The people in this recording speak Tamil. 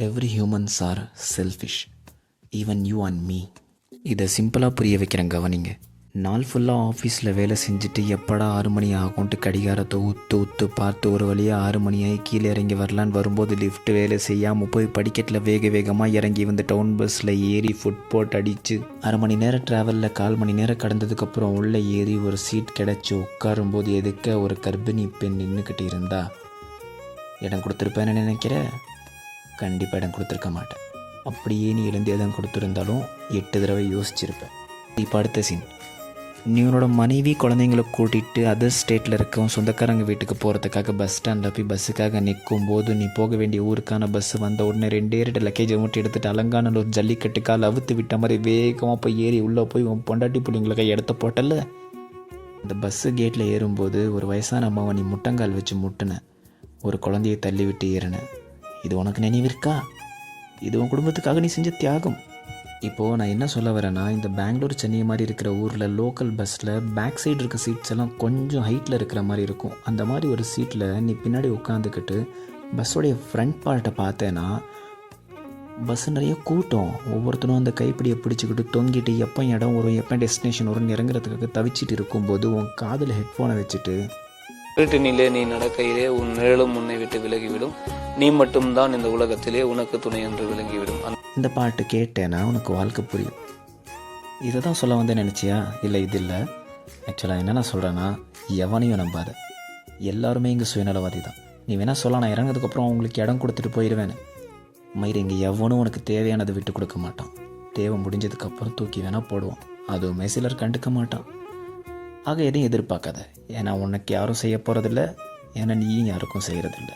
Every humans are selfish, even you and me. இதை சிம்பிளாக புரிய வைக்கிறேன் கவனிங்க. நாள் ஃபுல்லாக ஆஃபீஸில் வேலை செஞ்சுட்டு எப்படா 6 மணி ஆகும்ட்டு கடிகாரத்தை ஊற்று பார்த்து ஒரு வழியாக 6 மணி ஆகி கீழே இறங்கி வரலான்னு வரும்போது லிஃப்ட் வேலை செய்யாமல் போய் படிக்கட்டில் வேகமாக இறங்கி வந்து டவுன் பஸ்ஸில் ஏறி ஃபுட்போட் அடித்து 1/2 மணி நேரம் ட்ராவலில் 1/4 மணி நேரம் கடந்ததுக்கப்புறம் உள்ளே ஏறி ஒரு சீட் கிடச்சி உட்காரும்போது எதுக்க ஒரு கர்ப்பிணி பெண் நின்றுக்கிட்டு இருந்தா இடம் கொடுத்துருப்பேன்னு நினைக்கிற? கண்டிப்பாக இடம் கொடுத்துருக்க மாட்டேன். அப்படியே நீ எழுந்து இடம் கொடுத்துருந்தாலும் 8 தடவை யோசிச்சிருப்பேன். இப்போ அடுத்த சீன், நீ உன்னோட மனைவி குழந்தைங்களை கூட்டிகிட்டு அதர் ஸ்டேட்டில் இருக்கவும் சொந்தக்காரங்க வீட்டுக்கு போகிறதுக்காக பஸ் ஸ்டாண்டில் போய் பஸ்ஸுக்காக நிற்கும் போது நீ போக வேண்டிய ஊருக்கான பஸ்ஸு வந்த உடனே 2 லக்கேஜை மட்டும் எடுத்துகிட்டு அலங்கானூர் ஒரு ஜல்லிக்கட்டு கால் அவுத்து விட்ட மாதிரி வேகமாக போய் ஏறி உள்ளே போய் உன் பொண்டாட்டி பிள்ளைங்களுக்கு இடத்த போட்டல. அந்த பஸ்ஸு கேட்டில் ஏறும்போது ஒரு வயசான அம்மாவை நீ முட்டங்கால் வச்சு முட்டின, ஒரு குழந்தையை தள்ளி விட்டு ஏறின. இது உனக்கு நினைவிருக்கா? இது உன் குடும்பத்துக்காக நீ செஞ்ச தியாகம். இப்போது நான் என்ன சொல்ல வரேன்னா, இந்த பெங்களூர் சென்னை மாதிரி இருக்கிற ஊரில் லோக்கல் பஸ்ஸில் பேக் சைடு இருக்க சீட்ஸ் எல்லாம் கொஞ்சம் ஹைட்டில் இருக்கிற மாதிரி இருக்கும். அந்த மாதிரி ஒரு சீட்டில் நீ பின்னாடி உட்காந்துக்கிட்டு பஸ்ஸோடைய ஃப்ரண்ட் பார்ட்டை பார்த்தேன்னா பஸ்ஸு நிறைய கூட்டம், ஒவ்வொருத்தரும் அந்த கைப்பிடியை பிடிச்சிக்கிட்டு தொங்கிட்டு எப்போ இடம் வரும் எப்போ டெஸ்டினேஷன் வரும்னு இறங்குறதுக்காக தவிச்சிட்டு இருக்கும்போது உன் காதில் ஹெட்ஃபோனை வச்சுட்டு வீட்டினிலே நீ நடக்கையிலே உன் நிழலும் உன்னை விட்டு விலகிவிடும், நீ மட்டும்தான் இந்த உலகத்திலே உனக்கு துணை என்று விளங்கிவிடும். இந்த பாட்டு கேட்டேன்னா உனக்கு வாழ்க்கை புரியும். இதை தான் சொல்ல வந்து நினச்சியா? இல்லை, இது இல்லை. ஆக்சுவலாக என்ன நான் சொல்கிறேன்னா, எவனையும் நம்பாத, எல்லாருமே இங்கே சுயநலவாதி தான். நீ வேணால் சொல்ல நான் இறங்கினதுக்கப்புறம் அவங்களுக்கு இடம் கொடுத்துட்டு போயிடுவேன்னு. மயிறு இங்கே எவனும் உனக்கு தேவையானதை விட்டு கொடுக்க மாட்டான். தேவை முடிஞ்சதுக்கப்புறம் தூக்கி வேணால் போடுவான், அதுவுமே சிலர் கண்டுக்க மாட்டான். ஆக எதையும் எதிர்பார்க்காத, ஏன்னா உனக்கு யாரும் செய்ய போகிறதில்ல, ஏன்னா நீயும் யாருக்கும் செய்கிறதில்ல.